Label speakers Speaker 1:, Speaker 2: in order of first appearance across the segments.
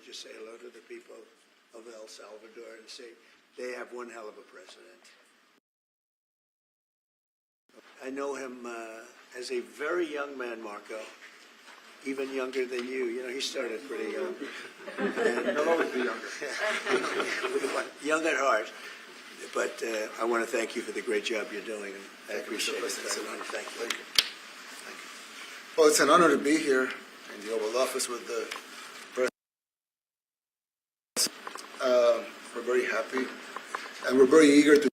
Speaker 1: just say hello to the people of El Salvador and say they have one hell of a president. I know him as a very young man, Marco, even younger than you. You know, he started pretty young.
Speaker 2: He'll always be younger.
Speaker 1: Young at heart. But I want to thank you for the great job you're doing, and I appreciate it. Thank you.
Speaker 2: Well, it's an honor to be here in the Oval Office with the President. We're very happy, and we're very eager to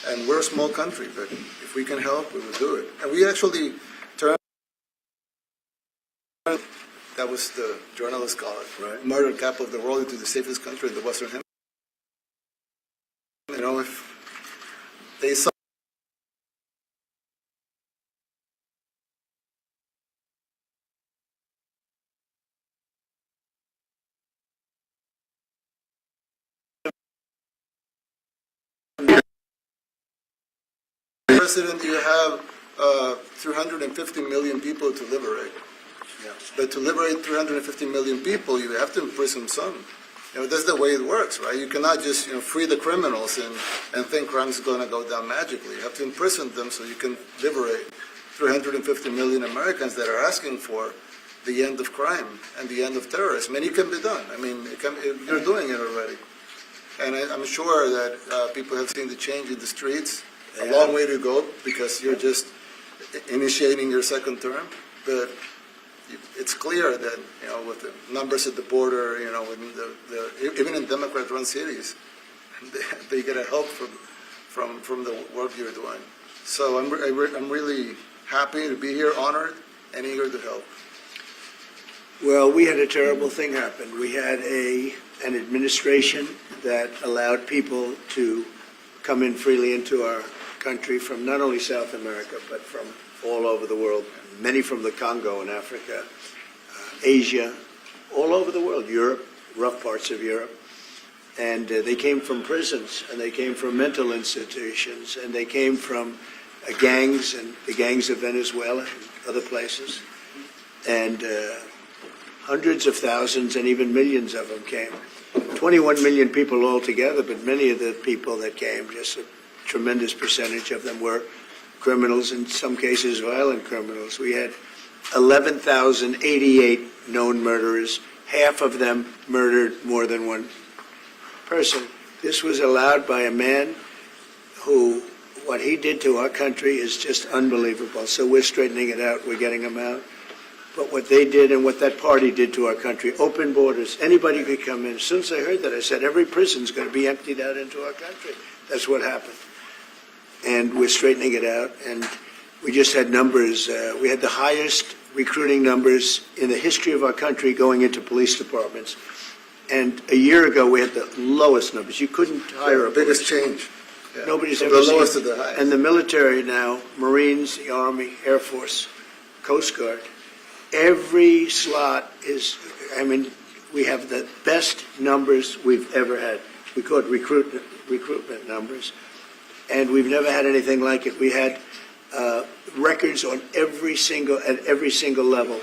Speaker 2: and we're a small country, but if we can help, we will do it. And we actually turned, that was the journalists call it, right? Murder capital of the world into the safest country in the Western Hemisphere. You know, if they saw President, you have 350 million people to liberate. Yeah. But to liberate 350 million people, you have to imprison some. You know, that's the way it works, right? You cannot just, free the criminals and think crime is going to go down magically. You have to imprison them so you can liberate 350 million Americans that are asking for the end of crime and the end of terrorism. And it can be done. I mean, you're doing it already. And I'm sure that people have seen the change in the streets. A long way to go because you're just initiating your second term. But it's clear that, with the numbers at the border, with even in Democrat-run cities, they get a help from the work you're doing. So I'm really happy to be here, honored, and eager to help.
Speaker 1: Well, we had a terrible thing happen. We had an administration that allowed people to come in freely into our country from not only South America, but from all over the world, many from the Congo in Africa, Asia, all over the world, Europe, rough parts of Europe. And they came from prisons, and they came from mental institutions, and they came from gangs, and the gangs of Venezuela and other places. And hundreds of thousands and even millions of them came. 21 million people altogether, but many of the people that came, just a tremendous percentage of them were criminals, in some cases violent criminals. We had 11,088 known murderers, half of them murdered more than one person. This was allowed by a man who, what he did to our country is just unbelievable. So we're straightening it out, we're getting them out. But what they did and what that party did to our country, open borders, anybody could come in. As soon as I heard that, I said, every prison's going to be emptied out into our country. That's what happened. And we're straightening it out. And we just had numbers. We had the highest recruiting numbers in the history of our country going into police departments. And a year ago, we had the lowest numbers. You couldn't hire a
Speaker 2: biggest change.
Speaker 1: Yeah. Nobody's
Speaker 2: From
Speaker 1: ever
Speaker 2: the
Speaker 1: seen.
Speaker 2: lowest to the highest.
Speaker 1: And the military now, Marines, the Army, Air Force, Coast Guard, every slot is, we have the best numbers we've ever had. We call it recruitment numbers. And we've never had anything like it. We had records on at every single level.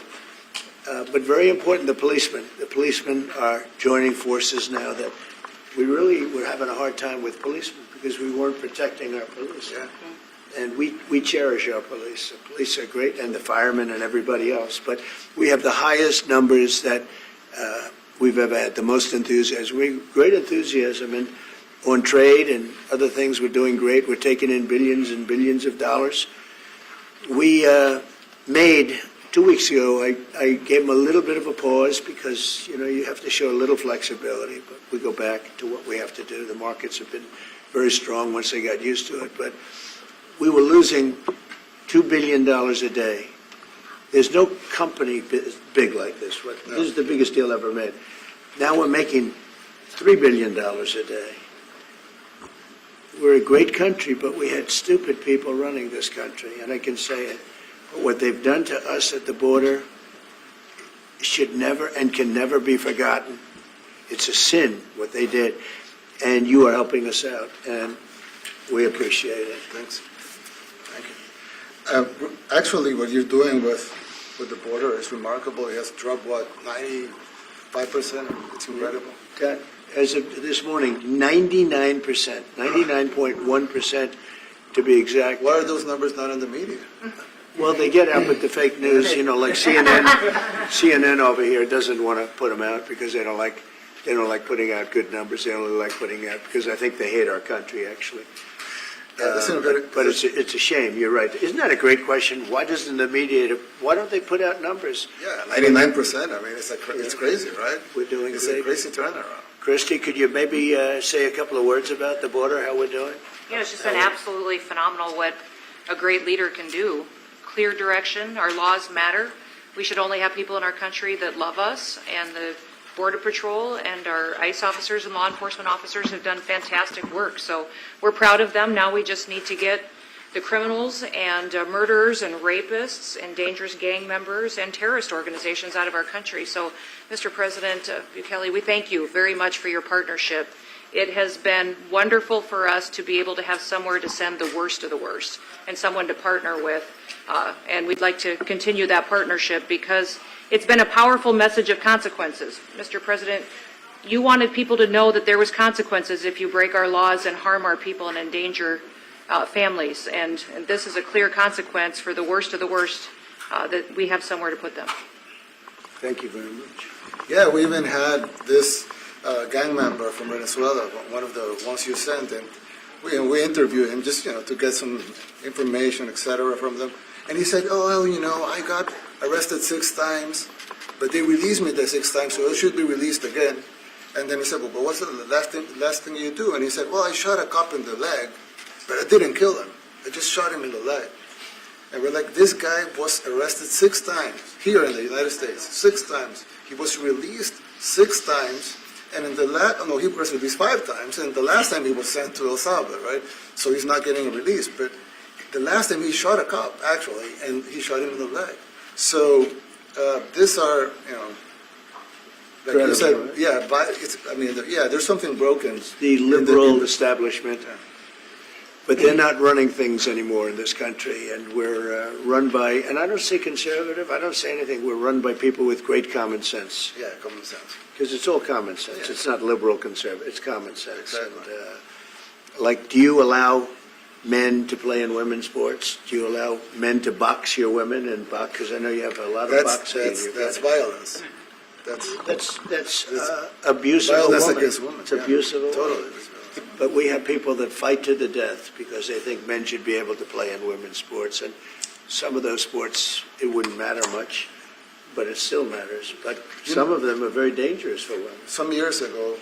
Speaker 1: But very important, the policemen. The policemen are joining forces now that we really were having a hard time with policemen because we weren't protecting our police. Yeah. And we cherish our police. The police are great, and the firemen and everybody else. But we have the highest numbers that we've ever had, the most enthusiasm. Great enthusiasm. And on trade and other things, we're doing great. We're taking in billions and billions of dollars. We made, 2 weeks ago, I gave them a little bit of a pause because, you have to show a little flexibility. But we go back to what we have to do. The markets have been very strong once they got used to it. But we were losing $2 billion a day. There's no company big like this. This is the biggest deal ever made. Now we're making $3 billion a day. We're a great country, but we had stupid people running this country, and I can say it. But what they've done to us at the border should never and can never be forgotten. It's a sin, what they did, and you are helping us out, and we appreciate it.
Speaker 2: Thanks. Actually, what you're doing with the border is remarkable. It has dropped, 95%? It's incredible.
Speaker 1: As of this morning, 99%, 99.1% to be exact.
Speaker 2: Why are those numbers not in the media?
Speaker 1: Well, they get out with the fake news, like CNN over here doesn't want to put them out because they don't like putting out good numbers. They only like putting out because I think they hate our country, actually. But it's a shame. You're right. Isn't that a great question? Why don't they put out numbers?
Speaker 2: Yeah, 99%. I mean, it's crazy, right?
Speaker 1: We're doing
Speaker 2: It's
Speaker 1: great.
Speaker 2: a crazy turnaround.
Speaker 1: Christy, could you maybe say a couple of words about the border, how we're doing?
Speaker 3: Yeah, it's just been absolutely phenomenal what a great leader can do. Clear direction, our laws matter. We should only have people in our country that love us, and the Border Patrol and our ICE officers and law enforcement officers have done fantastic work. So we're proud of them. Now we just need to get the criminals and murderers and rapists and dangerous gang members and terrorist organizations out of our country. So, Mr. President Bukele, we thank you very much for your partnership. It has been wonderful for us to be able to have somewhere to send the worst of the worst and someone to partner with. And we'd like to continue that partnership because it's been a powerful message of consequences. Mr. President, you wanted people to know that there was consequences if you break our laws and harm our people and endanger families. And this is a clear consequence for the worst of the worst that we have somewhere to put them.
Speaker 1: Thank you very much.
Speaker 2: Yeah, we even had this gang member from Venezuela, one of the ones you sent, and we interviewed him just, to get some information, etc., from them. And he said, I got arrested 6 times, but they released me the 6th time, so I should be released again. And then he said, well, but what's the last thing you do? And he said, well, I shot a cop in the leg, but I didn't kill him. I just shot him in the leg. And we're like, this guy was arrested 6 times here in the United States, 6 times. He was released 6 times, and in the he was released 5 times, and the last time he was sent to El Salvador, right? So he's not getting released. But the last time he shot a cop, actually, and he shot him in the leg. So these are, like you said,
Speaker 1: right?
Speaker 2: there's something broken.
Speaker 1: The liberal establishment. But they're not running things anymore in this country, and we're run by, and I don't say conservative, I don't say anything, we're run by people with great common sense.
Speaker 2: Yeah, common sense.
Speaker 1: Because it's all common sense.
Speaker 2: Yeah.
Speaker 1: It's not liberal conservative, it's common sense.
Speaker 2: Exactly.
Speaker 1: And, do you allow men to play in women's sports? Do you allow men to box your women and box? Because I know you have a lot of boxing in your
Speaker 2: that's
Speaker 1: country.
Speaker 2: violence.
Speaker 1: That's abuse of a
Speaker 2: violence
Speaker 1: woman.
Speaker 2: against women.
Speaker 1: It's abuse of a woman.
Speaker 2: Totally.
Speaker 1: But we have people that fight to the death because they think men should be able to play in women's sports. And some of those sports, it wouldn't matter much, but it still matters. But some of them are very dangerous for women.
Speaker 2: Some years ago,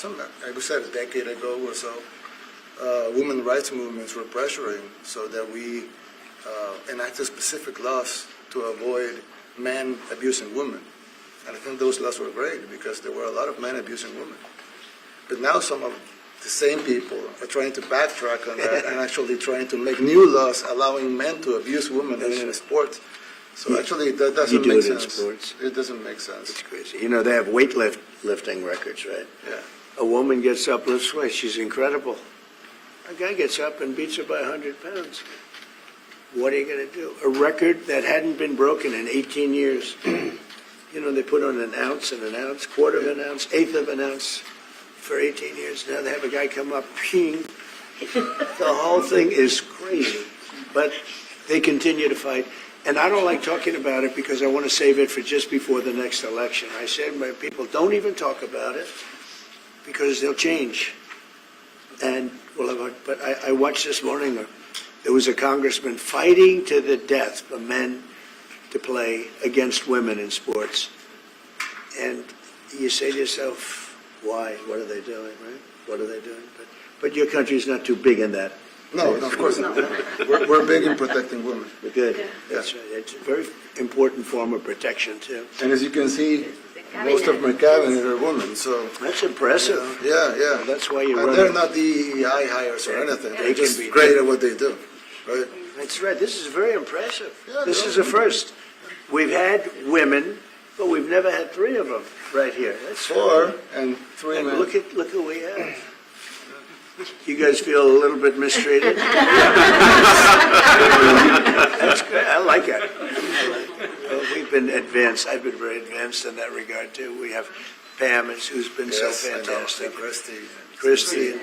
Speaker 2: I would say a decade ago or so, women rights movements were pressuring so that we enacted specific laws to avoid men abusing women. And I think those laws were great because there were a lot of men abusing women. But now some of the same people are trying to backtrack on that and actually trying to make new laws allowing men to abuse women in sports. So actually, that doesn't make sense.
Speaker 1: In sports.
Speaker 2: It doesn't make sense.
Speaker 1: It's crazy. They have weightlifting records, right?
Speaker 2: Yeah.
Speaker 1: A woman gets up, lifts weights, she's incredible. A guy gets up and beats her by 100 pounds. What are you going to do? A record that hadn't been broken in 18 years. They put on an ounce, quarter of an ounce, eighth of an ounce. For 18 years now, they have a guy come up, ping. The whole thing is crazy, but they continue to fight. And I don't like talking about it because I want to save it for just before the next election. I say to my people, don't even talk about it because they'll change. And but I watched this morning, there was a congressman fighting to the death for men to play against women in sports. And you say to yourself, why? What are they doing, right? What are they doing? But your country's not too big in that.
Speaker 2: No, of course not. We're big in protecting women.
Speaker 1: We're good.
Speaker 2: Yeah.
Speaker 1: That's right. It's a very important form of protection, too.
Speaker 2: And as you can see, most of my cabinet are women, so.
Speaker 1: That's impressive.
Speaker 2: Yeah.
Speaker 1: That's why you
Speaker 2: And
Speaker 1: run
Speaker 2: they're
Speaker 1: it.
Speaker 2: not DEI hires or anything.
Speaker 1: They
Speaker 2: They're
Speaker 1: can
Speaker 2: just
Speaker 1: be
Speaker 2: great at what they do, right?
Speaker 1: That's right. This is very impressive.
Speaker 2: Yeah,
Speaker 1: This
Speaker 2: no.
Speaker 1: is a first. We've had women, but we've never had 3 of them right here. That's
Speaker 2: 4 and 3
Speaker 1: And
Speaker 2: men.
Speaker 1: look who we have. You guys feel a little bit mistreated? advanced. I've been very advanced in that regard, too. We have Pam, who's been so
Speaker 2: Yes, I know.
Speaker 1: fantastic.
Speaker 2: Christy.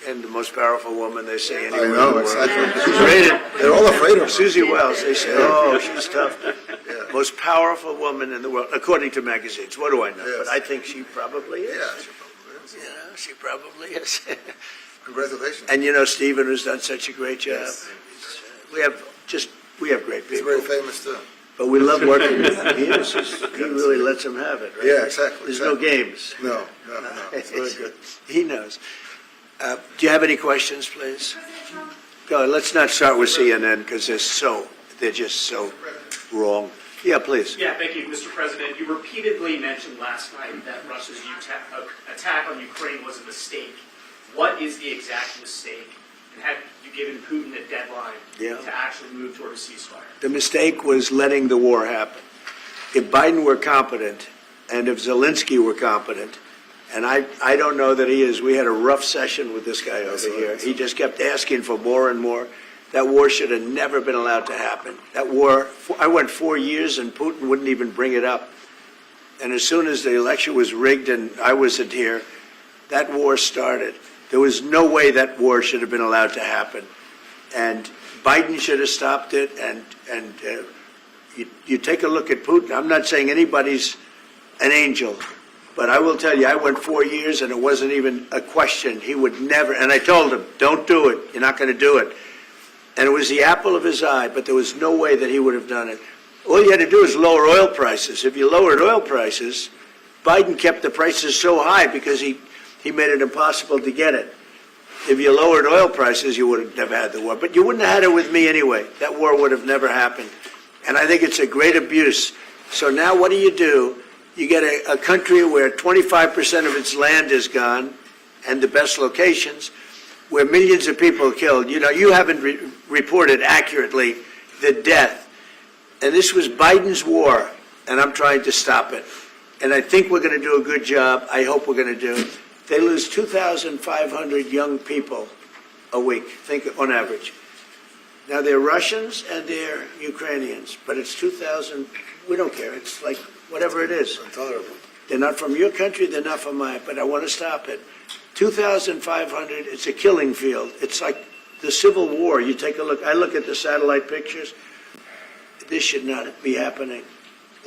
Speaker 1: And the most powerful woman, they say,
Speaker 2: I
Speaker 1: anywhere in the
Speaker 2: know,
Speaker 1: world.
Speaker 2: exactly.
Speaker 1: She's rated.
Speaker 2: They're all afraid of her.
Speaker 1: Susie Wells, they say, oh, she's tough.
Speaker 2: Yeah.
Speaker 1: Most powerful woman in the world, according to magazines. What do I know?
Speaker 2: Yes.
Speaker 1: But I think she probably is.
Speaker 2: Yeah, she probably is.
Speaker 1: You know, she probably is.
Speaker 2: Congratulations.
Speaker 1: And you know, Stephen, who's done such a great job.
Speaker 2: Yes.
Speaker 1: We have great
Speaker 2: He's
Speaker 1: people.
Speaker 2: very famous too.
Speaker 1: But we love working with him. He really lets them have it, right?
Speaker 2: Yeah, exactly.
Speaker 1: There's no games.
Speaker 2: No. It's very good.
Speaker 1: He knows. Do you have any questions, please? Go, let's not start with CNN because they're just so wrong. Yeah, please.
Speaker 4: Yeah, thank you, Mr. President. You repeatedly mentioned last night that Russia's attack on Ukraine was a mistake. What is the exact mistake? And have you given Putin a deadline to actually move toward a ceasefire?
Speaker 1: The mistake was letting the war happen. If Biden were competent, and if Zelensky were competent, and I don't know that he is. We had a rough session with this guy over here. He just kept asking for more and more. That war should have never been allowed to happen. That war, I went 4 years and Putin wouldn't even bring it up. And as soon as the election was rigged and I wasn't here, that war started. There was no way that war should have been allowed to happen. And Biden should have stopped it. And you take a look at Putin. I'm not saying anybody's an angel. But I will tell you, I went 4 years and it wasn't even a question. He would never, and I told him, don't do it. You're not going to do it. And it was the apple of his eye, but there was no way that he would have done it. All you had to do is lower oil prices. If you lowered oil prices, Biden kept the prices so high because he made it impossible to get it. If you lowered oil prices, you would have never had the war. But you wouldn't have had it with me anyway. That war would have never happened. And I think it's a great abuse. So now what do? You get a country where 25% of its land is gone, and the best locations, where millions of people are killed. You know, you haven't reported accurately the death. And this was Biden's war, and I'm trying to stop it. And I think we're going to do a good job. I hope we're going to do. They lose 2,500 young people a week, think on average. Now, they're Russians and they're Ukrainians, but it's 2,000. We don't care. It's like whatever it is.
Speaker 2: Intolerable.
Speaker 1: They're not from your country, they're not from mine, but I want to stop it. 2,500, it's a killing field. It's like the Civil War. You take a look, I look at the satellite pictures. This should not be happening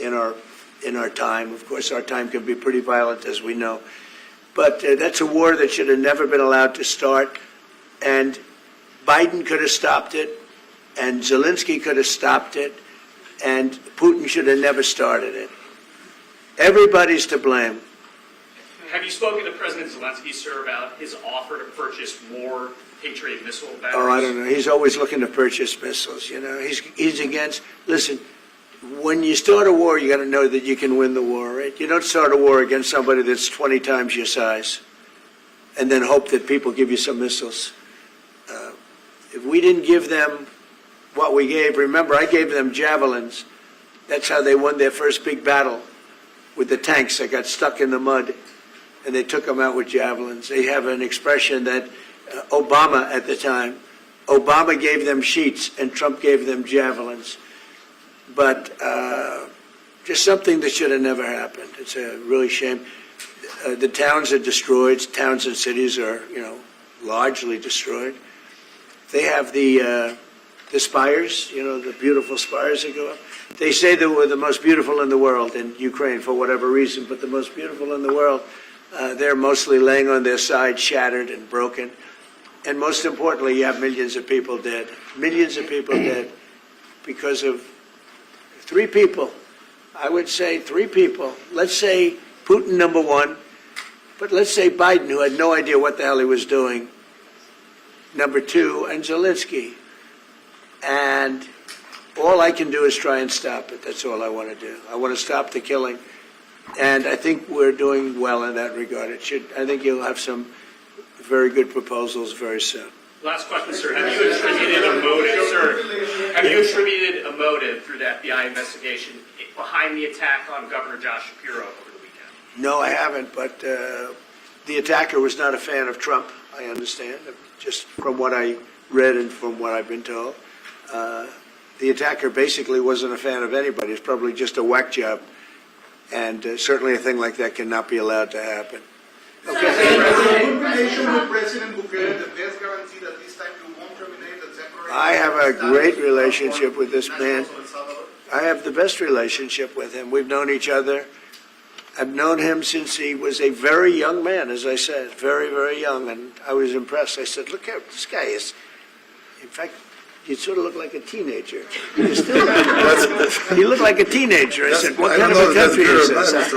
Speaker 1: in our time. Of course, our time can be pretty violent, as we know. But that's a war that should have never been allowed to start. And Biden could have stopped it, and Zelensky could have stopped it, and Putin should have never started it. Everybody's to blame.
Speaker 4: Have you spoken to President Zelensky, sir, about his offer to purchase more Patriot missile batteries?
Speaker 1: Oh, I don't know. He's always looking to purchase missiles. You know, he's against. Listen, when you start a war, you got to know that you can win the war, right? You don't start a war against somebody that's 20 times your size, and then hope that people give you some missiles. If we didn't give them what we gave, remember, I gave them javelins. That's how they won their first big battle with the tanks that got stuck in the mud, and they took them out with javelins. They have an expression that Obama at the time, Obama gave them sheets and Trump gave them javelins. But just something that should have never happened. It's a really shame. The towns are destroyed. Towns and cities are, largely destroyed. They have the spires, the beautiful spires that go up. They say they were the most beautiful in the world in Ukraine for whatever reason, but the most beautiful in the world, they're mostly laying on their side, shattered and broken. And most importantly, you have millions of people dead. Millions of people dead because of 3 people. I would say 3 people. Let's say Putin, number 1, but let's say Biden, who had no idea what the hell he was doing, number 2, and Zelensky. And all I can do is try and stop it. That's all I want to do. I want to stop the killing. And I think we're doing well in that regard. I think you'll have some very good proposals very soon.
Speaker 4: Last question, sir. Have you attributed a motive, sir? Have you attributed a motive through the FBI investigation behind the attack on Governor Josh Shapiro over the weekend?
Speaker 1: No, I haven't, but the attacker was not a fan of Trump, I understand, just from what I read and from what I've been told. the attacker basically wasn't a fan of anybody. It's probably just a whack job. And certainly a thing like that cannot be allowed to happen.
Speaker 5: Good relation with President Bukele, the best guarantee that this time you won't terminate the temporary.
Speaker 1: I have a great relationship with this man.
Speaker 5: Nationals of El Salvador?
Speaker 1: I have the best relationship with him. We've known each other. I've known him since he was a very young man, as I said, very, very young, and I was impressed. I said, look how this guy is. In fact, you sort of look like a teenager. You still you look like a teenager. I said, what kind of a country is this?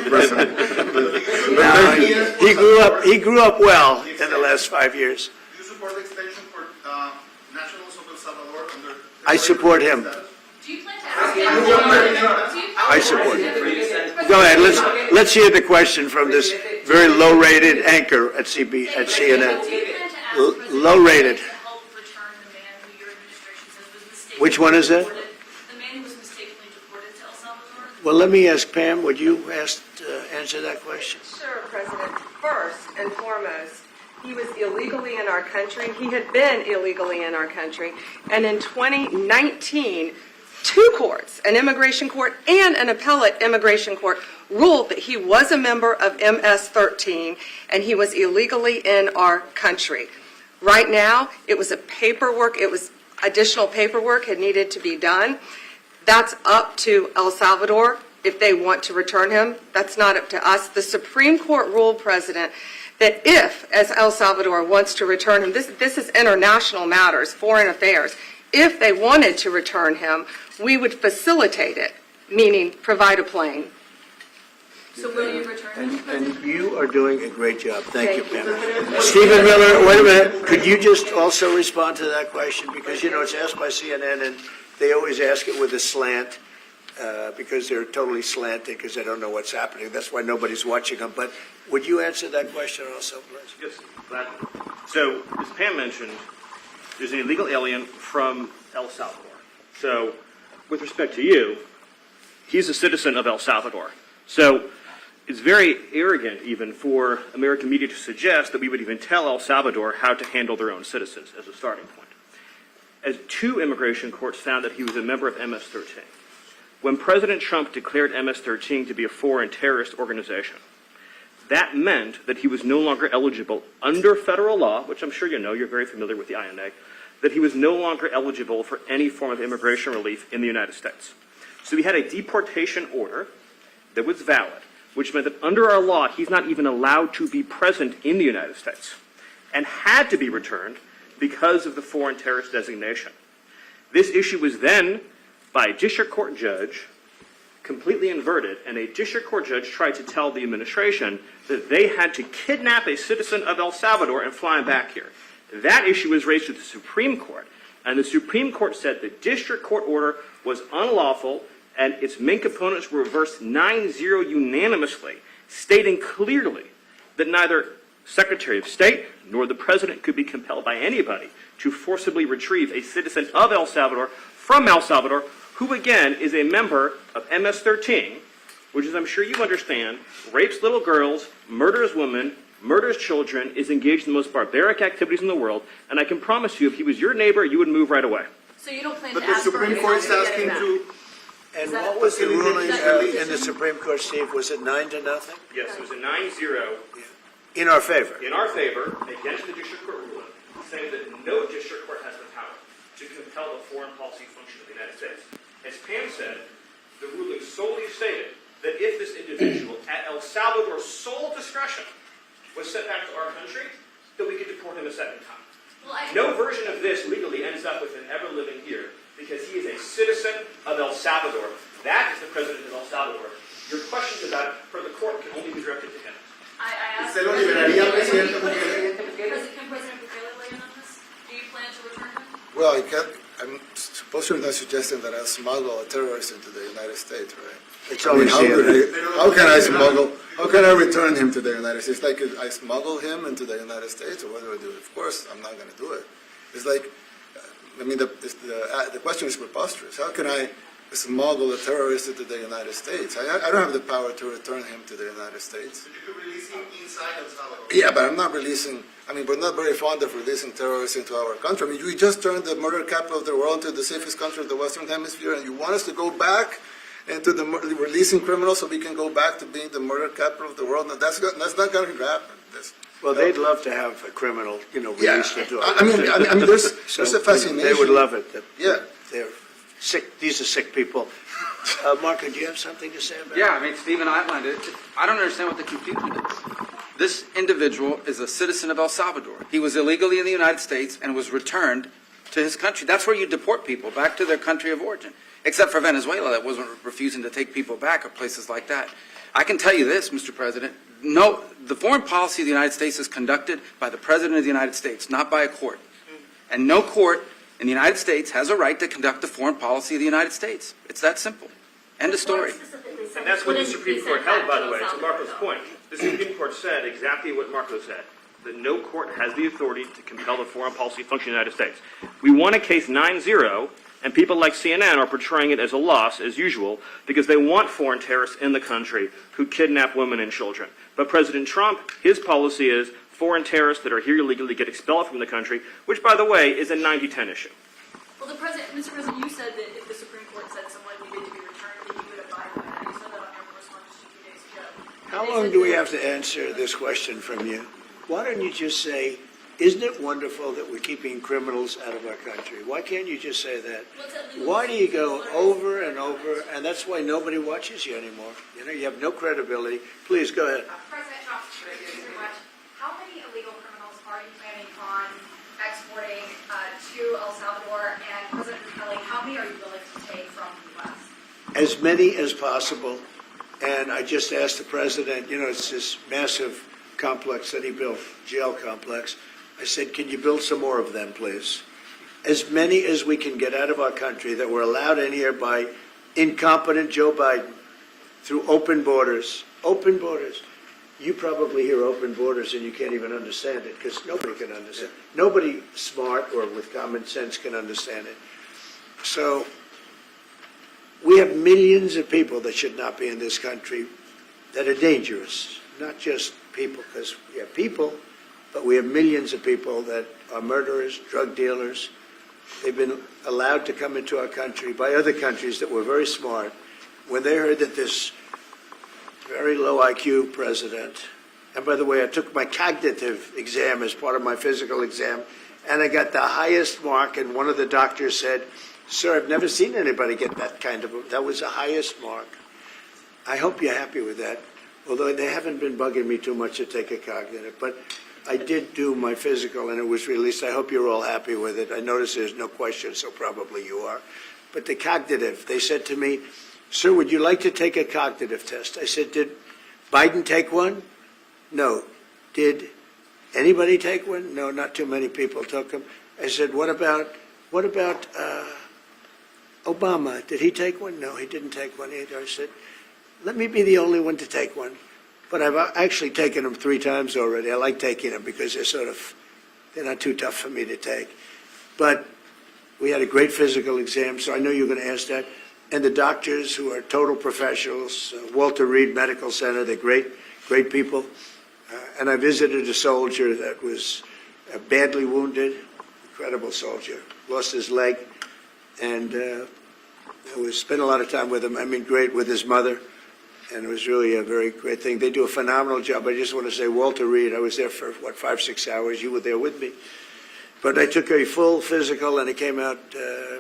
Speaker 1: He grew up well in the last 5 years.
Speaker 5: Do you support the extension for nationals of El Salvador under?
Speaker 1: I support him.
Speaker 6: Do you plan to ask him?
Speaker 1: I support him. Go ahead. Let's hear the question from this very low-rated anchor at CNN.
Speaker 6: Do you plan to ask President
Speaker 1: Low-rated.
Speaker 6: to help return the man who your administration says was mistakenly
Speaker 1: Which one is that?
Speaker 6: deported? The man who was mistakenly deported to El Salvador?
Speaker 1: Well, let me ask Pam. Would you answer that question?
Speaker 7: Sure, President. First and foremost, he was illegally in our country. He had been illegally in our country. And in 2019, two courts, an immigration court and an appellate immigration court, ruled that he was a member of MS-13 and he was illegally in our country. Right now, it was additional paperwork had needed to be done. That's up to El Salvador if they want to return him. That's not up to us. The Supreme Court ruled, President, that if, as El Salvador wants to return him, this is international matters, foreign affairs, if they wanted to return him, we would facilitate it, meaning provide a plane.
Speaker 6: So will you return him?
Speaker 1: And you are doing a great job. Thank you, Pam. Stephen Miller, wait a minute. Could you just also respond to that question? Because, it's asked by CNN, and they always ask it with a slant because they're totally slanted because they don't know what's happening. That's why nobody's watching them. But would you answer that question also, please?
Speaker 8: Yes, gladly. So, as Pam mentioned, there's an illegal alien from El Salvador. So, with respect to you, he's a citizen of El Salvador. So, it's very arrogant even for American media to suggest that we would even tell El Salvador how to handle their own citizens as a starting point. As two immigration courts found that he was a member of MS-13. When President Trump declared MS-13 to be a foreign terrorist organization, that meant that he was no longer eligible under federal law, which I'm sure you know, you're very familiar with the INA, that he was no longer eligible for any form of immigration relief in the United States. So we had a deportation order that was valid, which meant that under our law, he's not even allowed to be present in the United States and had to be returned because of the foreign terrorist designation. This issue was then, by a district court judge, completely inverted, and a district court judge tried to tell the administration that they had to kidnap a citizen of El Salvador and fly him back here. That issue was raised to the Supreme Court, and the Supreme Court said the district court order was unlawful, and its main components were reversed 9-0 unanimously, stating clearly that neither Secretary of State nor the President could be compelled by anybody to forcibly retrieve a citizen of El Salvador from El Salvador, who again is a member of MS-13, which, as I'm sure you understand, rapes little girls, murders women, murders children, is engaged in the most barbaric activities in the world, and I can promise you, if he was your neighbor, you would move right away.
Speaker 6: So you don't plan
Speaker 5: But
Speaker 6: to
Speaker 5: the
Speaker 6: ask for
Speaker 5: Supreme
Speaker 6: permission
Speaker 5: Court's
Speaker 6: to get
Speaker 5: asking
Speaker 6: him back?
Speaker 5: to,
Speaker 1: And what was the ruling in the Supreme Court, Steve? Was it 9-0?
Speaker 8: Yes, it was a 9-0
Speaker 1: In our favor?
Speaker 8: in our favor against the district court ruling, saying that no district court has the power to compel the foreign policy function of the United States. As Pam said, the ruling solely stated that if this individual, at El Salvador's sole discretion, was sent back to our country, that we could deport him a second time.
Speaker 6: Well, I-
Speaker 8: No version of this legally ends up with him ever living here because he is a citizen of El Salvador. That is the president of El Salvador. Your questions about it for the court can only be directed to him.
Speaker 6: I asked
Speaker 5: ¿Se lo liberaría al presidente
Speaker 6: Can
Speaker 5: Bukele?
Speaker 6: President Bukele weigh in on this? Do you plan to return him?
Speaker 2: Well, I'm suppose you're not suggesting that I smuggle a terrorist into the United States, right?
Speaker 1: It's
Speaker 2: I mean,
Speaker 1: always
Speaker 2: how can I return him to the United States? Like, I smuggle him into the United States, or what do I do? Of course, I'm not going to do it. It's like, the question is preposterous. How can I smuggle a terrorist into the United States. I don't have the power to return him to the United States.
Speaker 5: But you could release him inside El Salvador.
Speaker 2: Yeah, but I'm not releasing, we're not very fond of releasing terrorists into our country. We just turned the murder capital of the world into the safest country of the Western Hemisphere, and you want us to go back into releasing criminals so we can go back to being the murder capital of the world? No, that's not going to happen.
Speaker 1: Well, they'd love to have a criminal,
Speaker 2: Yeah,
Speaker 1: released into our
Speaker 2: I mean, there's a fascination.
Speaker 1: They would love it.
Speaker 2: Yeah.
Speaker 1: They're sick, these are sick people. Marco, do you have something to say about it?
Speaker 9: Yeah, Stephen outlined it. I don't understand what the confusion is. This individual is a citizen of El Salvador. He was illegally in the United States and was returned to his country. That's where you deport people, back to their country of origin. Except for Venezuela, that wasn't refusing to take people back, or places like that. I can tell you this, Mr. President. No, the foreign policy of the United States is conducted by the President of the United States, not by a court. And no court in the United States has a right to conduct the foreign policy of the United States. It's that simple. End of story.
Speaker 8: And that's what the Supreme Court held, by the way, to Marco's point. The Supreme Court said exactly what Marco said, that no court has the authority to compel the foreign policy function of the United States. We won a case 9-0, and people like CNN are portraying it as a loss, as usual, because they want foreign terrorists in the country who kidnap women and children. But President Trump, his policy is foreign terrorists that are here illegally get expelled from the country, which, by the way, is a 90-10 issue.
Speaker 6: Well, Mr. President, you said that if the Supreme Court said someone needed to be returned, that you would abide by that. You said that on your first one just a few days ago.
Speaker 1: How long do we have to answer this question from you? Why don't you just say, isn't it wonderful that we're keeping criminals out of our country? Why can't you just say that? Why do you go over and over, and that's why nobody watches you anymore? You have no credibility. Please, go ahead.
Speaker 10: President Trump, thank you very much. How many illegal criminals are you planning on exporting to El Salvador? And President Bukele, how many are you willing to take from the U.S.?
Speaker 1: As many as possible. And I just asked the president, it's this massive complex that he built, jail complex. I said, can you build some more of them, please? As many as we can get out of our country that were allowed in here by incompetent Joe Biden through open borders. Open borders. You probably hear open borders and you can't even understand it because nobody can understand. Nobody smart or with common sense can understand it. So we have millions of people that should not be in this country that are dangerous, not just people, because we have people, but we have millions of people that are murderers, drug dealers. They've been allowed to come into our country by other countries that were very smart. When they heard that this very low IQ president, and by the way, I took my cognitive exam as part of my physical exam, and I got the highest mark, and one of the doctors said, sir, I've never seen anybody get that was the highest mark. I hope you're happy with that, although they haven't been bugging me too much to take a cognitive, but I did do my physical and it was released. I hope you're all happy with it. I notice there's no question, so probably you are. But the cognitive, they said to me, sir, would you like to take a cognitive test? I said, did Biden take one? No. Did anybody take one? No, not too many people took them. I said, what about Obama? Did he take one? No, he didn't take one either. I said, let me be the only one to take one. But I've actually taken them 3 times already. I like taking them because they're not too tough for me to take. But we had a great physical exam, so I know you're going to ask that. And the doctors who are total professionals, Walter Reed Medical Center, they're great people. And I visited a soldier that was badly wounded, incredible soldier, lost his leg. And I spent a lot of time with him. Great with his mother. And it was really a very great thing. They do a phenomenal job. I just want to say, Walter Reed, I was there for, 5-6 hours. You were there with me. But I took a full physical, and it came out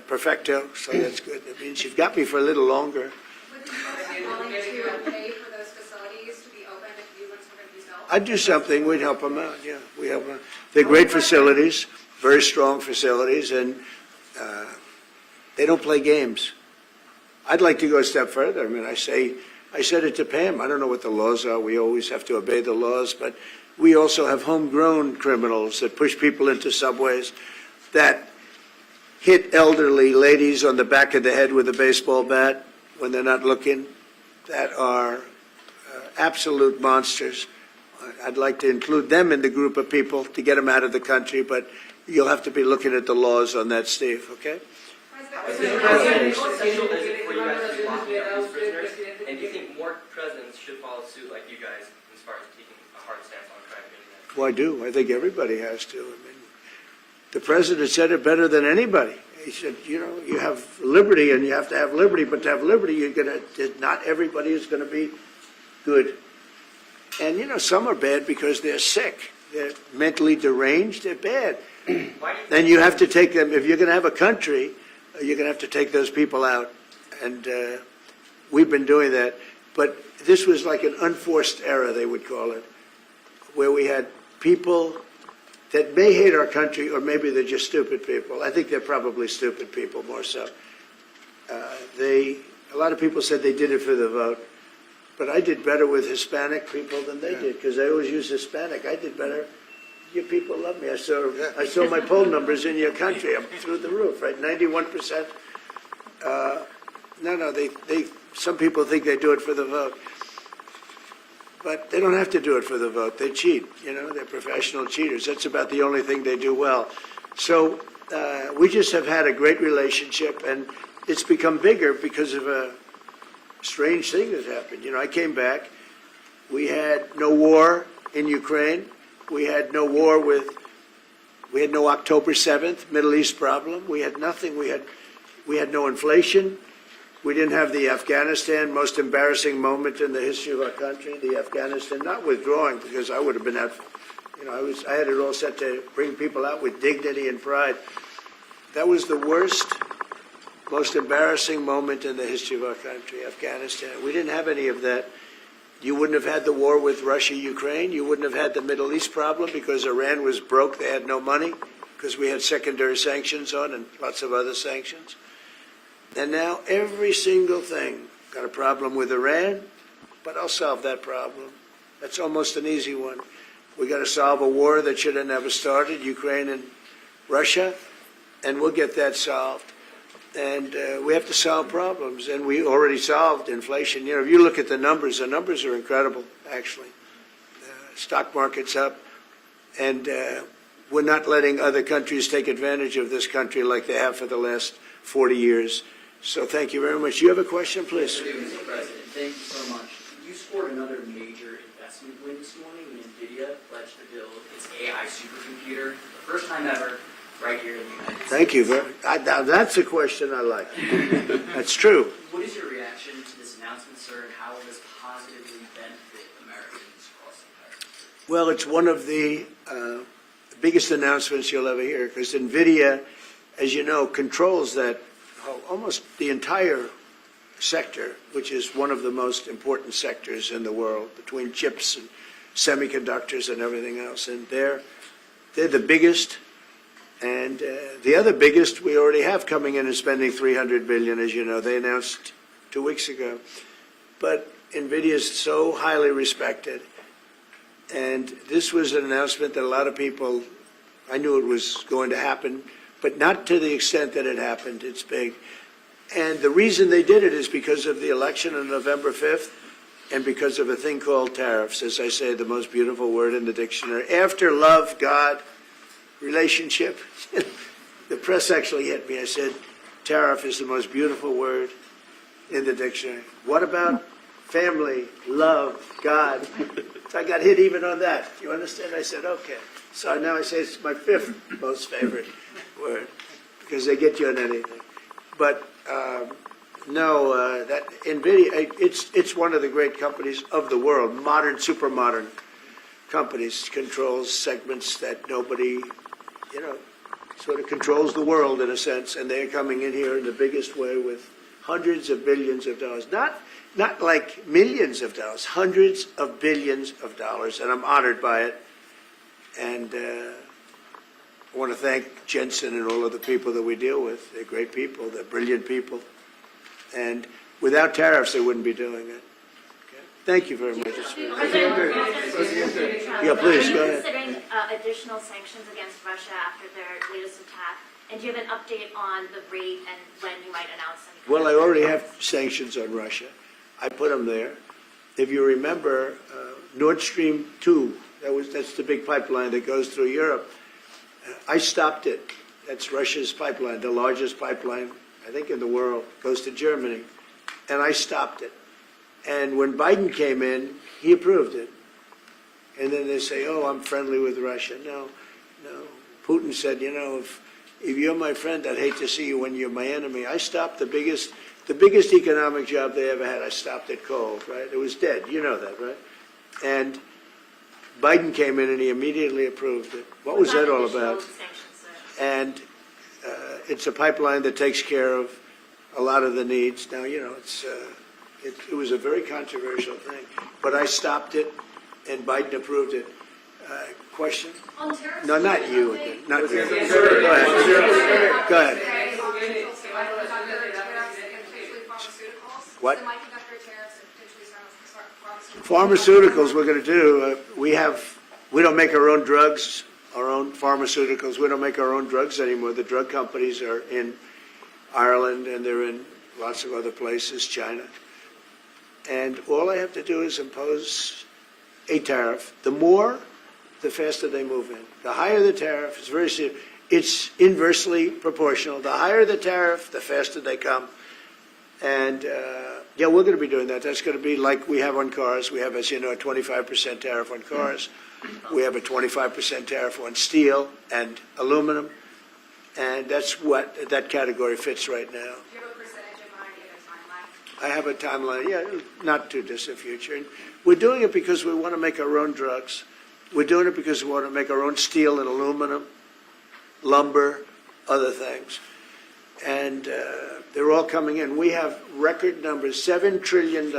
Speaker 1: perfecto, so that's good. That means you've got me for a little longer.
Speaker 10: Would the U.S. be willing to pay for those facilities to be open if humans were going to be built?
Speaker 1: I'd do something. We'd help them out, yeah. We help them out. They're great facilities, very strong facilities, and they don't play games. I'd like to go a step further. I said it to Pam. I don't know what the laws are. We always have to obey the laws, but we also have homegrown criminals that push people into subways, that hit elderly ladies on the back of the head with a baseball bat when they're not looking, that are absolute monsters. I'd like to include them in the group of people to get them out of the country, but you'll have to be looking at the laws on that, Steve, okay?
Speaker 10: President,
Speaker 11: Mr. President, how essential is it for you guys to be locking up these prisoners? And do you think more presidents should follow suit like you guys as far as taking a hard stance on crime?
Speaker 1: Well, I do. I think everybody has to. I mean, the president said it better than anybody. He said, you know, you have liberty and you have to have liberty, but to have liberty, not everybody is going to be good. And, you know, some are bad because they're sick. They're mentally deranged. They're bad. Then you have to take them. If you're going to have a country, you're going to have to take those people out. And we've been doing that. But this was like an unforced error, they would call it, where we had people that may hate our country, or maybe they're just stupid people. I think they're probably stupid people more so. A lot of people said they did it for the vote, but I did better with Hispanic people than they did, because I always use Hispanic. I did better. Your people love me. I saw my poll numbers in your country. I'm through the roof, right? 91%. Some people think they do it for the vote. But they don't have to do it for the vote. They cheat. You know, they're professional cheaters. That's about the only thing they do well. So we just have had a great relationship, and it's become bigger because of a strange thing that happened. You know, I came back. We had no war in Ukraine. We had no war we had no October 7th Middle East problem. We had nothing. We had no inflation. We didn't have the Afghanistan most embarrassing moment in the history of our country, the Afghanistan, not withdrawing, because I would have been out, you know, I had it all set to bring people out with dignity and pride. That was the worst, most embarrassing moment in the history of our country, Afghanistan. We didn't have any of that. You wouldn't have had the war with Russia, Ukraine. You wouldn't have had the Middle East problem because Iran was broke. They had no money because we had secondary sanctions on and lots of other sanctions. And now every single thing, got a problem with Iran, but I'll solve that problem. That's almost an easy one. We got to solve a war that should have never started, Ukraine and Russia, and we'll get that solved. And we have to solve problems, and we already solved inflation. You know, if you look at the numbers are incredible, actually. Stock market's up, and we're not letting other countries take advantage of this country like they have for the last 40 years. So thank you very much. You have a question, please?
Speaker 11: Mr. President, thank you so much. You scored another major investment win this morning when NVIDIA pledged to build its AI supercomputer, the first time ever, right here in the United States.
Speaker 1: Thank you. Now that's a question I like. That's true.
Speaker 11: What is your reaction to this announcement, sir, and how will this positively benefit Americans across the entire country?
Speaker 1: Well, it's one of the biggest announcements you'll ever hear, because NVIDIA, as you know, controls that almost the entire sector, which is one of the most important sectors in the world, between chips and semiconductors and everything else. And they're the biggest. And the other biggest we already have coming in and spending $300 billion, as you know. They announced 2 weeks ago. But NVIDIA is so highly respected. And this was an announcement that a lot of people, I knew it was going to happen, but not to the extent that it happened. It's big. And the reason they did it is because of the election on November 5th and because of a thing called tariffs, as I say, the most beautiful word in the dictionary. After love, God, relationship. The press actually hit me. I said, tariff is the most beautiful word in the dictionary. What about family, love, God? So I got hit even on that. You understand? I said, okay. So now I say it's my fifth most favorite word, because they get you on anything. But that NVIDIA, it's one of the great companies of the world, modern, super modern companies, controls segments that nobody, you know, sort of controls the world in a sense, and they're coming in here in the biggest way with hundreds of billions of dollars. Not like millions of dollars, hundreds of billions of dollars, and I'm honored by it. And I want to thank Jensen and all of the people that we deal with. They're great people. They're brilliant people. And without tariffs, they wouldn't be doing it. Okay? Thank you very much. Yeah, please, go ahead.
Speaker 12: Considering additional sanctions against Russia after their latest attack, and do you have an update on the rate and when you might announce them?
Speaker 1: Well, I already have sanctions on Russia. I put them there. If you remember, Nord Stream 2, that's the big pipeline that goes through Europe. I stopped it. That's Russia's pipeline, the largest pipeline I think in the world, goes to Germany, and I stopped it. And when Biden came in, he approved it. And then they say, oh, I'm friendly with Russia. No. Putin said, if you're my friend, I'd hate to see you when you're my enemy. I stopped the biggest economic job they ever had. I stopped it cold, right? It was dead. You know that, right? And Biden came in and he immediately approved it. What was that all about? And it's a pipeline that takes care of a lot of the needs. Now, it was a very controversial thing, but I stopped it, and Biden approved it. Question?
Speaker 10: On tariffs?
Speaker 1: No, not you. Not you. Go ahead. What? Pharmaceuticals we're going to do. We don't make our own drugs, our own pharmaceuticals. We don't make our own drugs anymore. The drug companies are in Ireland and they're in lots of other places, China. And all I have to do is impose a tariff. The more, the faster they move in. The higher the tariff, it's very serious. It's inversely proportional. The higher the tariff, the faster they come. And we're going to be doing that. That's going to be like we have on cars. We have, as you know, a 25% tariff on cars. We have a 25% tariff on steel and aluminum. And that's what that category fits right now.
Speaker 10: Do you have a percentage in mind, a timeline?
Speaker 1: I have a timeline, not too distant future. And we're doing it because we want to make our own drugs. We're doing it because we want to make our own steel and aluminum, lumber, other things. And they're all coming in. We have record numbers, $7 trillion.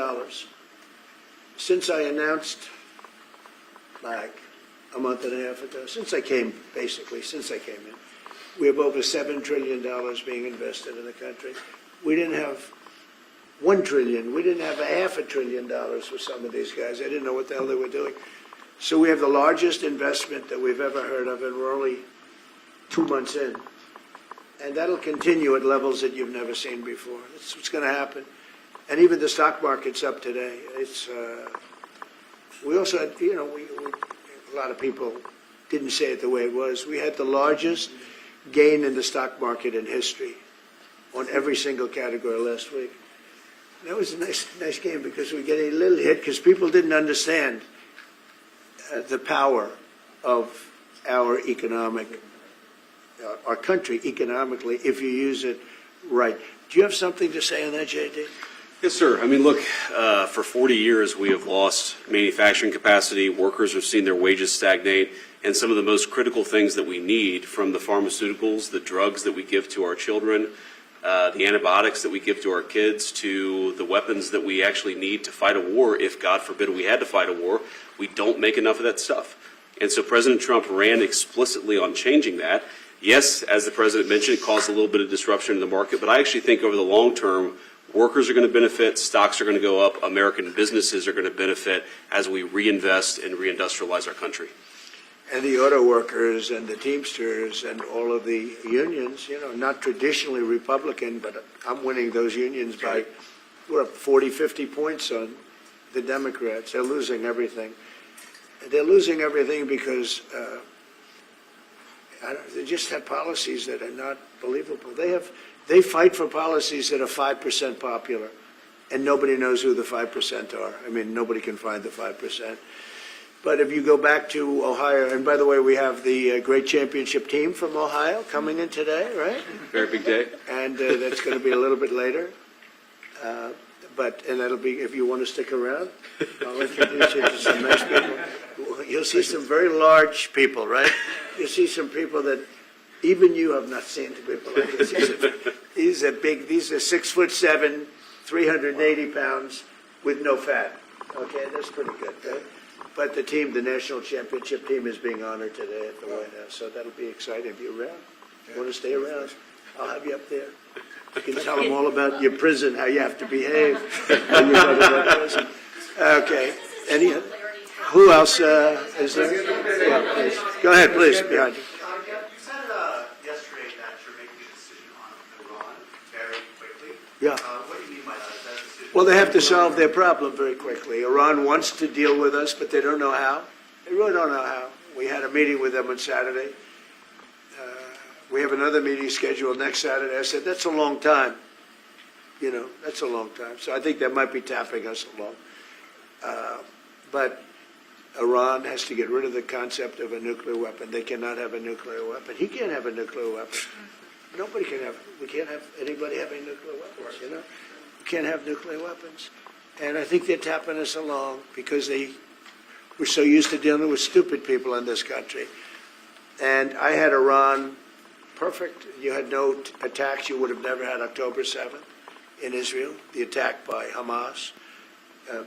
Speaker 1: Since I announced, like a month and a half ago, since I came in, we have over $7 trillion being invested in the country. We didn't have $1 trillion. We didn't have $500 billion with some of these guys. I didn't know what the hell they were doing. So we have the largest investment that we've ever heard of, and we're only 2 months in. And that'll continue at levels that you've never seen before. That's what's going to happen. And even the stock market's up today. We also had, a lot of people didn't say it the way it was. We had the largest gain in the stock market in history on every single category last week. That was a nice game because we get a little hit because people didn't understand the power of our country economically if you use it right. Do you have something to say on that, J.D.?
Speaker 13: Yes, sir. I mean, look, for 40 years we have lost manufacturing capacity. Workers have seen their wages stagnate. And some of the most critical things that we need, from the pharmaceuticals, the drugs that we give to our children, the antibiotics that we give to our kids, to the weapons that we actually need to fight a war, if God forbid we had to fight a war, we don't make enough of that stuff. And so President Trump ran explicitly on changing that. Yes, as the President mentioned, it caused a little bit of disruption in the market, but I actually think over the long term, workers are going to benefit, stocks are going to go up, American businesses are going to benefit as we reinvest and reindustrialize our country.
Speaker 1: And the auto workers and the Teamsters and all of the unions, not traditionally Republican, but I'm winning those unions by, we're up 40, 50 points on the Democrats. They're losing everything. They're losing everything because they just have policies that are not believable. They fight for policies that are 5% popular, and nobody knows who the 5% are. I mean, nobody can find the 5%. But if you go back to Ohio, and by the way, we have the great championship team from Ohio coming in today, right?
Speaker 13: Very big day.
Speaker 1: And that's going to be a little bit later. And that'll be, if you want to stick around, I'll introduce you to some nice people. You'll see some very large people, right? You'll see some people that even you have not seen people like this. These are 6'7", 380 pounds with no fat. Okay, that's pretty good, right? But the team, the national championship team, is being honored today at the White House, so that'll be exciting. If you're around, you want to stay around, I'll have you up there. You can tell them all about your prison, how you have to behave when you go to that prison. Okay. Who else is there? Yeah, please. Go ahead, please, behind you.
Speaker 5: You said yesterday that you're making a decision on Iran very quickly.
Speaker 1: Yeah.
Speaker 5: What do you mean by that? Is that a decision?
Speaker 1: Well, they have to solve their problem very quickly. Iran wants to deal with us, but they don't know how. They really don't know how. We had a meeting with them on Saturday. We have another meeting scheduled next Saturday. I said, that's a long time. You know, that's a long time. So I think that might be tapping us along. But Iran has to get rid of the concept of a nuclear weapon. They cannot have a nuclear weapon. He can't have a nuclear weapon. Nobody can have, we can't have anybody having nuclear weapons, you know? We can't have nuclear weapons. And I think they're tapping us along because we're so used to dealing with stupid people in this country. And I had Iran perfect. You had no attacks. You would have never had October 7th in Israel, the attack by Hamas,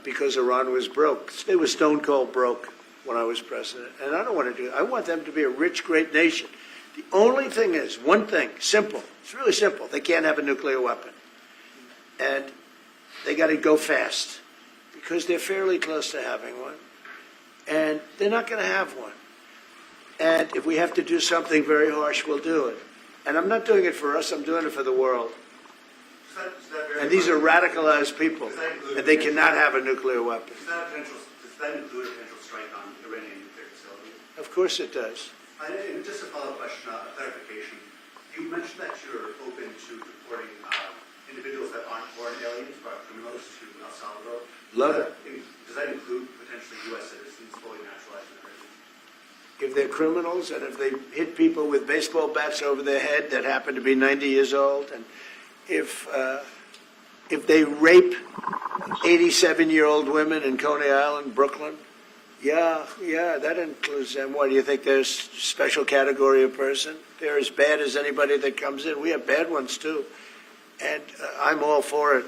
Speaker 1: because Iran was broke. They were stone cold broke when I was president. And I don't want to do that. I want them to be a rich, great nation. The only thing is, one thing, simple. It's really simple. They can't have a nuclear weapon. And they got to go fast because they're fairly close to having one. And they're not going to have one. And if we have to do something very harsh, we'll do it. And I'm not doing it for us. I'm doing it for the world. And these are radicalized people, and they cannot have a nuclear weapon.
Speaker 14: Does that include a potential strike on Iranian nuclear facilities?
Speaker 1: Of course it does.
Speaker 14: Just a follow-up question, a clarification. You mentioned that you're open to deporting individuals that aren't foreign aliens, but criminals to El Salvador.
Speaker 1: Love it.
Speaker 14: Does that include potentially U.S. citizens, fully naturalized Americans?
Speaker 1: If they're criminals and if they hit people with baseball bats over their head that happen to be 90 years old, and if they rape 87-year-old women in Coney Island, Brooklyn, yeah, that includes them. What, do you think there's a special category of person? They're as bad as anybody that comes in. We have bad ones, too. And I'm all for it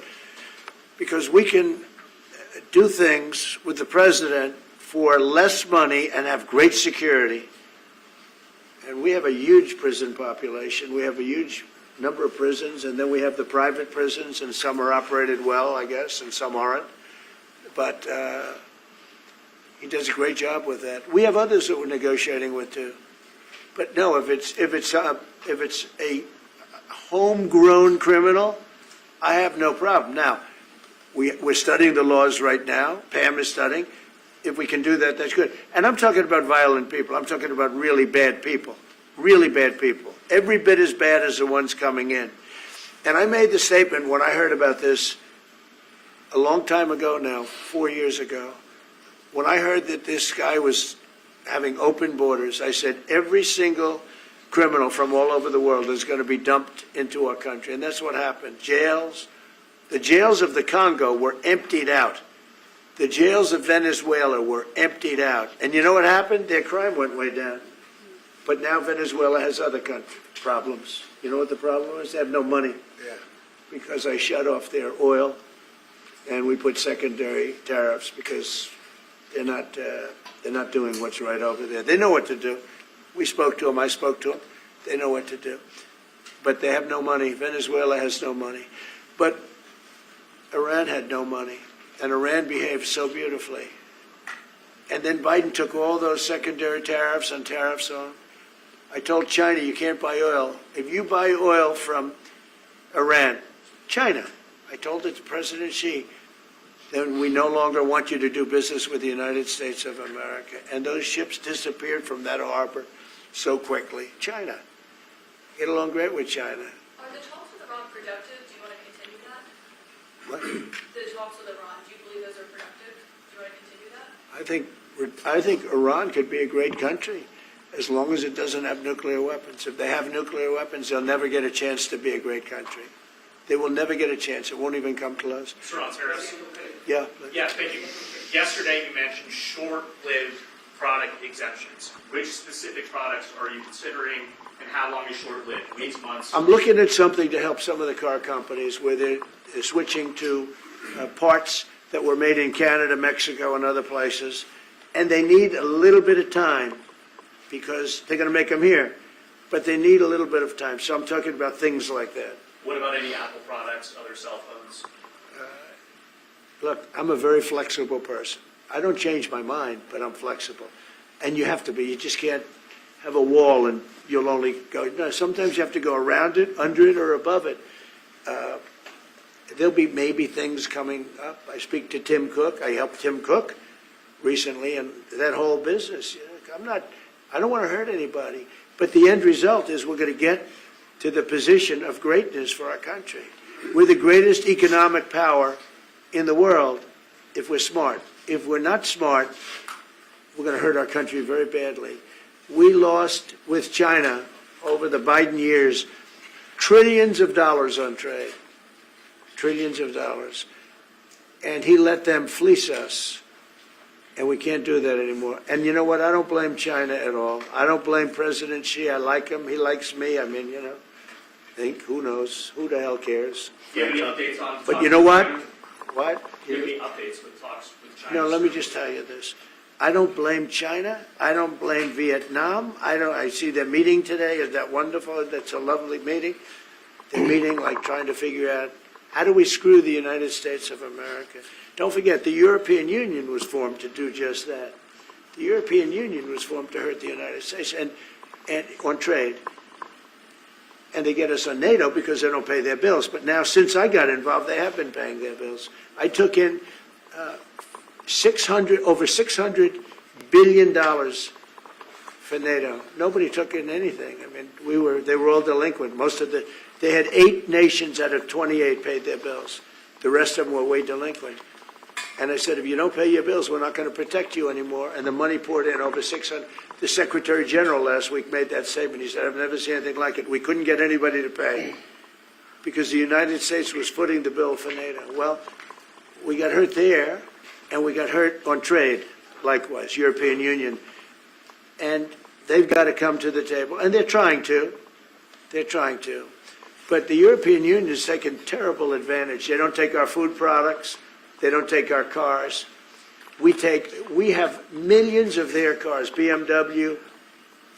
Speaker 1: because we can do things with the president for less money and have great security. And we have a huge prison population. We have a huge number of prisons, and then we have the private prisons, and some are operated well, I guess, and some aren't. But he does a great job with that. We have others that we're negotiating with too. But no, if it's a homegrown criminal, I have no problem. Now, we're studying the laws right now. Pam is studying. If we can do that, that's good. And I'm talking about violent people. I'm talking about really bad people. Really bad people. Every bit as bad as the ones coming in. And I made the statement when I heard about this a long time ago now, 4 years ago. When I heard that this guy was having open borders, I said every single criminal from all over the world is going to be dumped into our country. And that's what happened. Jails, the jails of the Congo were emptied out. The jails of Venezuela were emptied out. And you know what happened? Their crime went way down. But now Venezuela has other problems. You know what the problem is? They have no money.
Speaker 2: Yeah.
Speaker 1: Because I shut off their oil, and we put secondary tariffs because they're not doing what's right over there. They know what to do. We spoke to them. I spoke to them. They know what to do. But they have no money. Venezuela has no money. But Iran had no money. And Iran behaved so beautifully. And then Biden took all those secondary tariffs and tariffs on. I told China, you can't buy oil. If you buy oil from Iran, China, I told it to President Xi, then we no longer want you to do business with the United States of America. And those ships disappeared from that harbor so quickly. China. Get along great with China.
Speaker 6: Are the talks with Iran productive? Do you want to continue that?
Speaker 1: What?
Speaker 6: The talks with Iran, do you believe those are productive? Do you want to continue that?
Speaker 1: I think Iran could be a great country as long as it doesn't have nuclear weapons. If they have nuclear weapons, they'll never get a chance to be a great country. They will never get a chance. It won't even come close.
Speaker 4: Sir Harris?
Speaker 1: Yeah.
Speaker 4: Yeah, thank you. Yesterday you mentioned short-lived product exemptions. Which specific products are you considering, and how long is short-lived? Weeks, months?
Speaker 1: I'm looking at something to help some of the car companies where they're switching to parts that were made in Canada, Mexico, and other places, and they need a little bit of time because they're going to make them here, but they need a little bit of time. So I'm talking about things like that.
Speaker 4: What about any Apple products, other cell phones?
Speaker 1: Look, I'm a very flexible person. I don't change my mind, but I'm flexible. And you have to be. You just can't have a wall and you'll only go. No, sometimes you have to go around it, under it, or above it. There'll be maybe things coming up. I speak to Tim Cook. I helped Tim Cook recently, and that whole business. You know, I don't want to hurt anybody. But the end result is we're going to get to the position of greatness for our country. We're the greatest economic power in the world if we're smart. If we're not smart, we're going to hurt our country very badly. We lost with China over the Biden years trillions of dollars on trade, trillions of dollars. And he let them fleece us. And we can't do that anymore. And you know what? I don't blame China at all. I don't blame President Xi. I like him. He likes me. I mean, you know, who knows? Who the hell cares?
Speaker 4: Do you have any updates on
Speaker 1: But
Speaker 4: talks
Speaker 1: you know
Speaker 4: with
Speaker 1: what?
Speaker 4: China?
Speaker 1: What?
Speaker 4: Do you have any updates with talks with China?
Speaker 1: No, let me just tell you this. I don't blame China. I don't blame Vietnam. I see their meeting today. Is that wonderful? That's a lovely meeting. They're meeting, like trying to figure out how do we screw the United States of America. Don't forget, the European Union was formed to do just that. The European Union was formed to hurt the United States and on trade. And they get us on NATO because they don't pay their bills. But now, since I got involved, they have been paying their bills. I took in over $600 billion for NATO. Nobody took in anything. I mean, they were all delinquent. They had 8 nations out of 28 paid their bills. The rest of them were way delinquent. And I said, if you don't pay your bills, we're not going to protect you anymore. And the money poured in, over 600. The Secretary General last week made that statement. He said, I've never seen anything like it. We couldn't get anybody to pay because the United States was footing the bill for NATO. Well, we got hurt there, and we got hurt on trade, likewise, European Union. And they've got to come to the table. And they're trying to. They're trying to. But the European Union has taken terrible advantage. They don't take our food products. They don't take our cars. We have millions of their cars, BMW,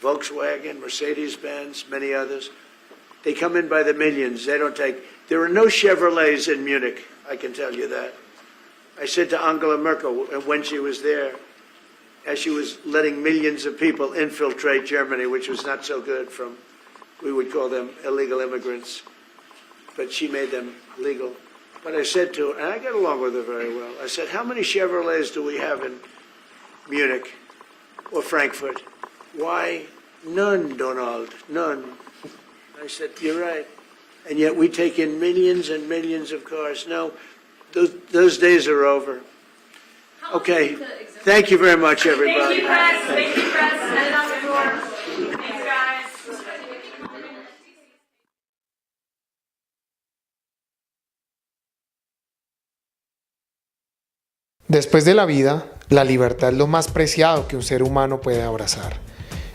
Speaker 1: Volkswagen, Mercedes-Benz, many others. They come in by the millions. There are no Chevrolets in Munich, I can tell you that. I said to Angela Merkel when she was there, as she was letting millions of people infiltrate Germany, which was not so good we would call them illegal immigrants, but she made them legal. But I said to her, and I get along with her very well, I said, how many Chevrolets do we have in Munich or Frankfurt? Why, none, Donald, none. I said, you're right. And yet we take in millions and millions of cars. No, those days are over. Okay, thank you very much, everybody.
Speaker 6: Thank you, press. Thank you, press. Send it on the floor. Thanks, guys.
Speaker 15: Después de la vida, la libertad es lo más preciado que un ser humano puede abrazar.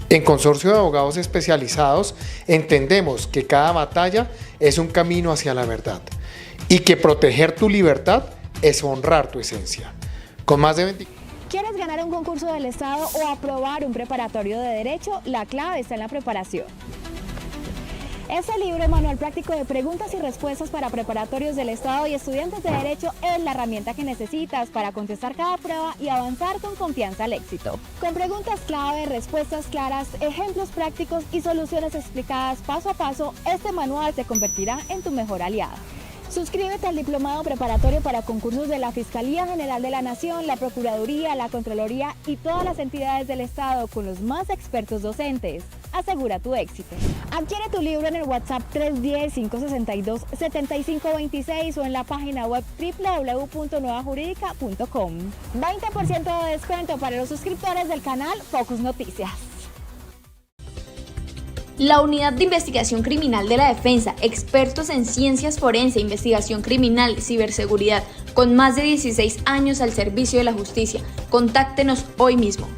Speaker 15: En Consorcio de Abogados Especializados entendemos que cada batalla es un camino hacia la verdad y que proteger tu libertad es honrar tu esencia. Con más de 20...
Speaker 16: ¿Quieres ganar un concurso del Estado o aprobar un preparatorio de Derecho? La clave está en la preparación. Este libro, Manual Práctico de Preguntas y Respuestas para Preparatorios del Estado y Estudiantes de Derecho, es la herramienta que necesitas para contestar cada prueba y avanzar con confianza al éxito. Con preguntas clave, respuestas claras, ejemplos prácticos y soluciones explicadas paso a paso, este manual se convertirá en tu mejor aliado. Suscríbete al Diplomado Preparatorio para concursos de la Fiscalía General de la Nación, la Procuraduría, la Contraloría y todas las entidades del Estado con los más expertos docentes. Asegura tu éxito. Adquiere tu libro en el WhatsApp 310-562-7526 o en la página web www.nuevajurídica.com. 20% de descuento para los suscriptores del canal Focus Noticias.
Speaker 17: La Unidad de Investigación Criminal de la Defensa, expertos en ciencias forense, investigación criminal, ciberseguridad, con más de 16 años al servicio de la justicia. Contáctenos hoy mismo.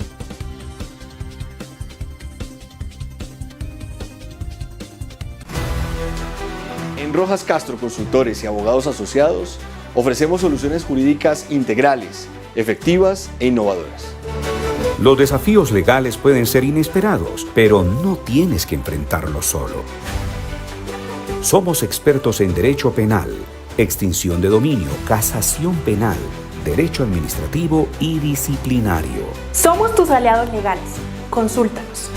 Speaker 18: En Rojas Castro Consultores y Abogados Asociados ofrecemos soluciones jurídicas integrales, efectivas e innovadoras.
Speaker 19: Los desafíos legales pueden ser inesperados, pero no tienes que enfrentarlos solo. Somos expertos en derecho penal, extinción de dominio, casación penal, derecho administrativo y disciplinario.
Speaker 20: Somos tus aliados legales. Consúltanos.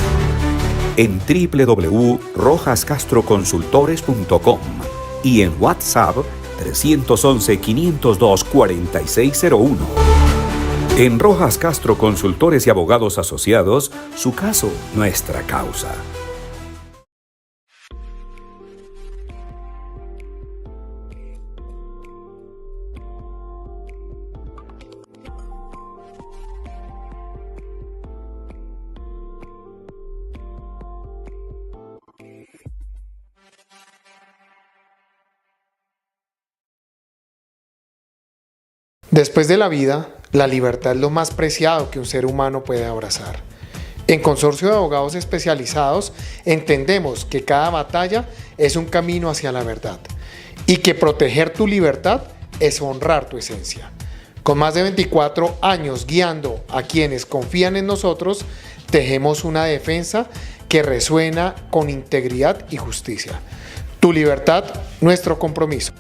Speaker 19: En www.rojascastroconsultores.com y en WhatsApp 311-502-4601. En Rojas Castro Consultores y Abogados Asociados, su caso, nuestra causa.
Speaker 15: Después de la vida, la libertad es lo más preciado que un ser humano puede abrazar. En Consorcio de Abogados Especializados entendemos que cada batalla es un camino hacia la verdad y que proteger tu libertad es honrar tu esencia. Con más de 24 años guiando a quienes confían en nosotros, tejemos una defensa que resuena con integridad y justicia. Tu libertad, nuestro compromiso.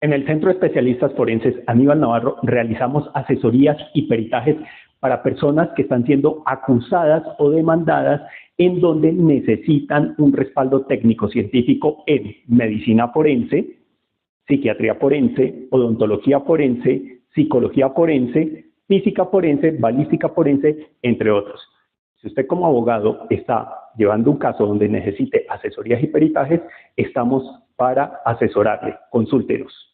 Speaker 21: En el Centro de Especialistas Forenses Aníbal Navarro realizamos asesorías y peritajes para personas que están siendo acusadas o demandadas en donde necesitan un respaldo técnico-científico en medicina forense, psiquiatría forense, odontología forense, psicología forense, física forense, balística forense, entre otros. Si usted como abogado está llevando un caso donde necesite asesorías y peritajes, estamos para asesorarle. Consúltenos.